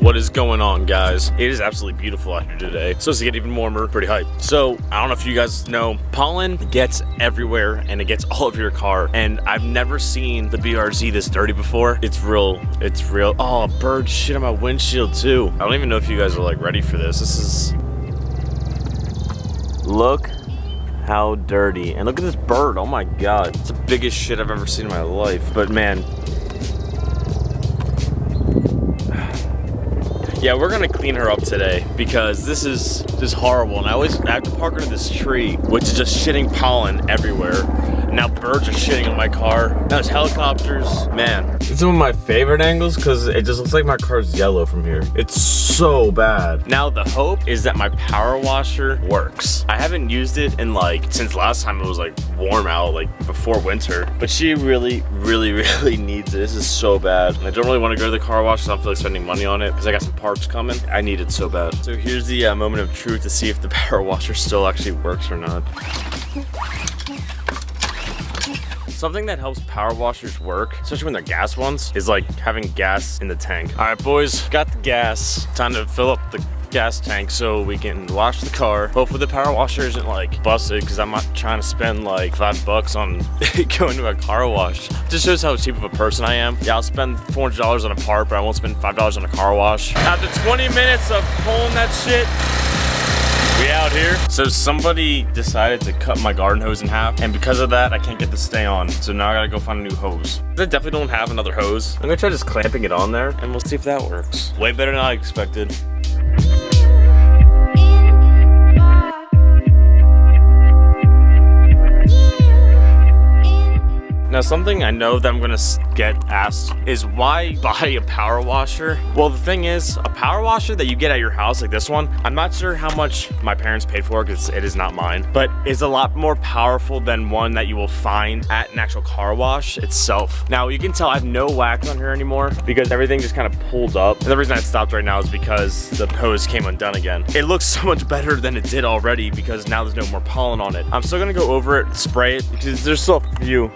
What is going on, guys? It is absolutely beautiful out here today. So it's to get even warmer, pretty hyped. So I don't know if you guys know, pollen gets everywhere and it gets all over your car. And I've never seen the BRZ this dirty before. It's real. Oh, a bird shit on my windshield too. I don't even know if you guys are like ready for this. Look how dirty. And look at this bird. Oh my God. It's the biggest shit I've ever seen in my life. But man, yeah, we're gonna clean her up today because this is just horrible. And I have to park her in this tree, which is just shitting pollen everywhere. Now birds are shitting on my car. Now there's helicopters. Man, it's one of my favorite angles because it just looks like my car's yellow from here. It's so bad. Now the hope is that my power washer works. I haven't used it in since last time it was warm out, before winter. But she really needs it. This is so bad. I don't really want to go to the car wash because I don't feel like spending money on it because I got some parts coming. I need it so bad. So here's the moment of truth to see if the power washer still actually works or not. Something that helps power washers work, especially when they're gas ones, is having gas in the tank. All right, boys, got the gas. Time to fill up the gas tank so we can wash the car. Hopefully the power washer isn't busted because I'm not trying to spend $5 on going to a car wash. Just shows how cheap of a person I am. Yeah, I'll spend $400 on a part, but I won't spend $5 on a car wash. After 20 minutes of pulling that shit, we out here. So somebody decided to cut my garden hose in half, and because of that, I can't get this to stay on. So now I gotta go find a new hose. I definitely don't have another hose. I'm gonna try just clamping it on there, and we'll see if that works. Way better than I expected. Now something I know that I'm gonna get asked is why buy a power washer? Well, the thing is, a power washer that you get at your house like this one, I'm not sure how much my parents paid for it because it is not mine, but it's a lot more powerful than one that you will find at an actual car wash itself. Now you can tell I have no wax on here anymore because everything just kind of pulled up. And the reason I stopped right now is because the hose came undone again. It looks so much better than it did already because now there's no more pollen on it. I'm still gonna go over it, spray it, because there's still a few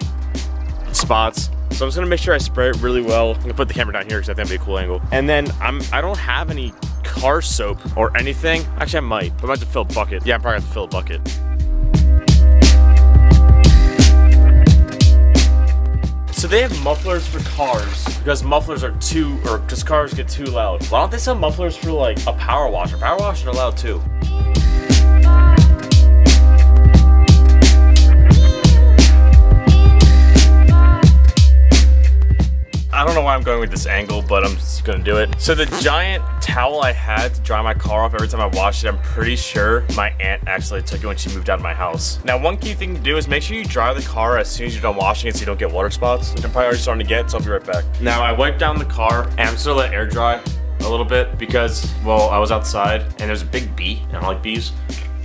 spots. So I'm just gonna make sure I spray it really well. I'm gonna put the camera down here because I think that'd be a cool angle. And then I don't have any car soap or anything. Actually, I might. But I might have to fill a bucket. Yeah, I'm probably have to fill a bucket. So they have mufflers for cars because mufflers are because cars get too loud. Why don't they sell mufflers for a power washer? Power washers are loud too. I don't know why I'm going with this angle, but I'm just gonna do it. So the giant towel I had to dry my car off every time I washed it, I'm pretty sure my aunt actually took it when she moved out of my house. Now, one key thing to do is make sure you dry the car as soon as you're done washing it so you don't get water spots, which I'm probably already starting to get, so I'll be right back. Now, I wiped down the car and I'm just gonna let it air dry a little bit because, well, I was outside and there's a big bee, and I don't like bees.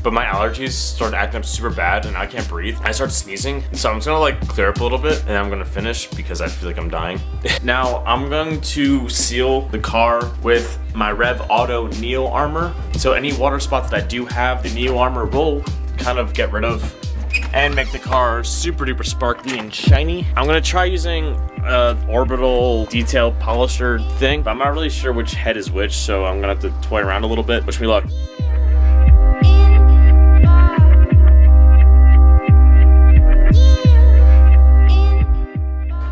But my allergies started acting up super bad and I can't breathe. I started sneezing. So I'm just gonna clear up a little bit and I'm gonna finish because I feel like I'm dying. Now I'm going to seal the car with my Rev Auto Neo Armor. So any water spots that I do have, the Neo Armor will kind of get rid of and make the car super duper sparkly and shiny. I'm gonna try using orbital detail polisher thing, but I'm not really sure which head is which. So I'm gonna have to toy around a little bit. Wish me luck.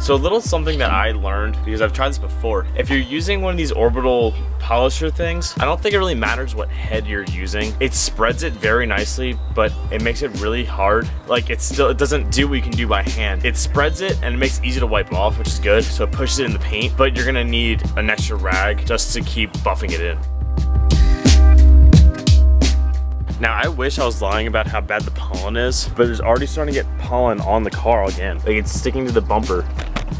So a little something that I learned, because I've tried this before, if you're using one of these orbital polisher things, I don't think it really matters what head you're using. It spreads it very nicely, but it makes it really hard. It doesn't do what you can do by hand. It spreads it and it makes it easy to wipe off, which is good. So it pushes it in the paint, but you're gonna need an extra rag just to keep buffing it in. Now, I wish I was lying about how bad the pollen is, but it's already starting to get pollen on the car again. It's sticking to the bumper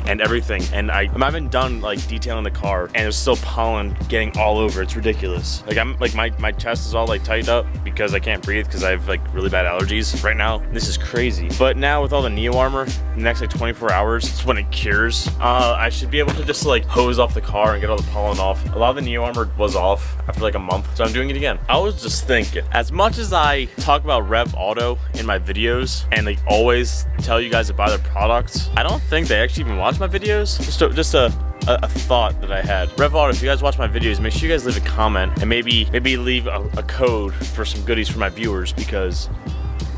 and everything, and I haven't done detailing the car and there's still pollen getting all over. It's ridiculous. My chest is all tightened up because I can't breathe because I have really bad allergies right now. This is crazy. But now with all the Neo Armor, the next 24 hours, it's when it cures. I should be able to just hose off the car and get all the pollen off. A lot of the Neo Armor was off after a month, so I'm doing it again. I was just thinking, as much as I talk about Rev Auto in my videos and always tell you guys to buy their products, I don't think they actually even watch my videos. Just a a thought that I had. Rev Auto, if you guys watch my videos, make sure you guys leave a comment and maybe leave a code for some goodies for my viewers, because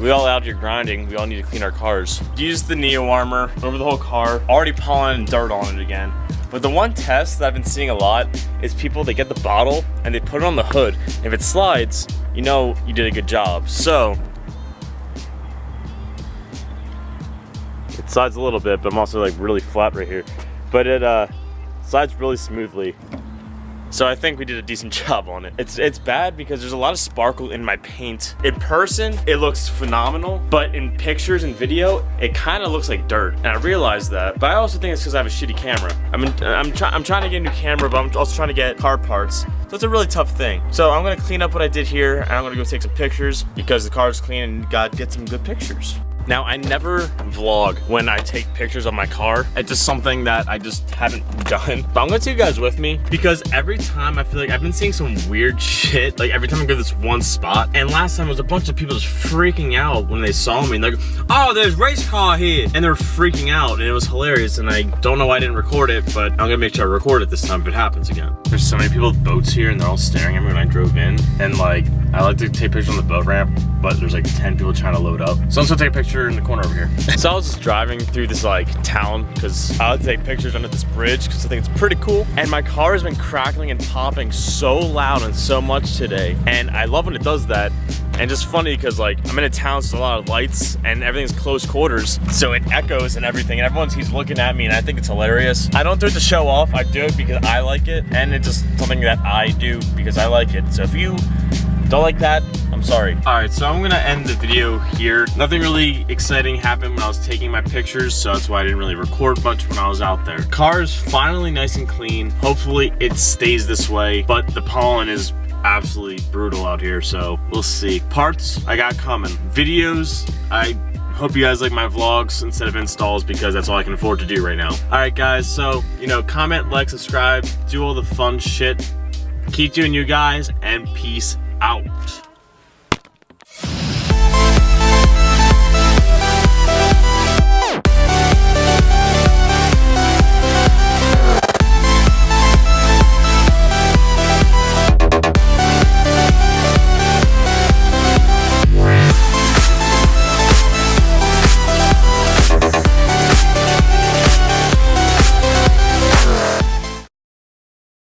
we all out here grinding. We all need to clean our cars. Use the Neo Armor over the whole car. Already pollen and dirt on it again. But the one test that I've been seeing a lot is people, they get the bottle and they put it on the hood. If it slides, you know you did a good job. So, it slides a little bit, but I'm also like really flat right here. But it slides really smoothly. So I think we did a decent job on it. It's bad because there's a lot of sparkle in my paint. In person, it looks phenomenal, but in pictures and video, it kind of looks like dirt. And I realized that, but I also think it's because I have a shitty camera. I'm trying to get a new camera, but I'm also trying to get car parts. So it's a really tough thing. So I'm gonna clean up what I did here, and I'm gonna go take some pictures because the car is clean and gotta get some good pictures. Now, I never vlog when I take pictures of my car. It's just something that I just haven't done. But I'm gonna take you guys with me because every time I feel like I've been seeing some weird shit. Like every time I go to this one spot. And last time it was a bunch of people just freaking out when they saw me. And they're like, oh, there's race car here. And they were freaking out and it was hilarious. And I don't know why I didn't record it, but I'm gonna make sure I record it this time if it happens again. There's so many people with boats here and they're all staring at me when I drove in. And like, I like to take pictures on the boat ramp, but there's like 10 people trying to load up. So I'm just gonna take a picture in the corner over here. So I was just driving through this like town because I like to take pictures under this bridge because I think it's pretty cool. And my car has been crackling and popping so loud and so much today. And I love when it does that. And just funny because like I'm in a town, so a lot of lights and everything's close quarters. So it echoes and everything and everyone keeps looking at me and I think it's hilarious. I don't do it to show off, I do it because I like it. And it's just something that I do because I like it. So if you don't like that, I'm sorry. All right, so I'm gonna end the video here. Nothing really exciting happened when I was taking my pictures, so that's why I didn't really record much when I was out there. Car is finally nice and clean. Hopefully it stays this way, but the pollen is absolutely brutal out here, so we'll see. Parts, I got coming. Videos, I hope you guys like my vlogs instead of installs because that's all I can afford to do right now. All right, guys, so, you know, comment, like, subscribe, do all the fun shit. Keep doing you guys, and peace out.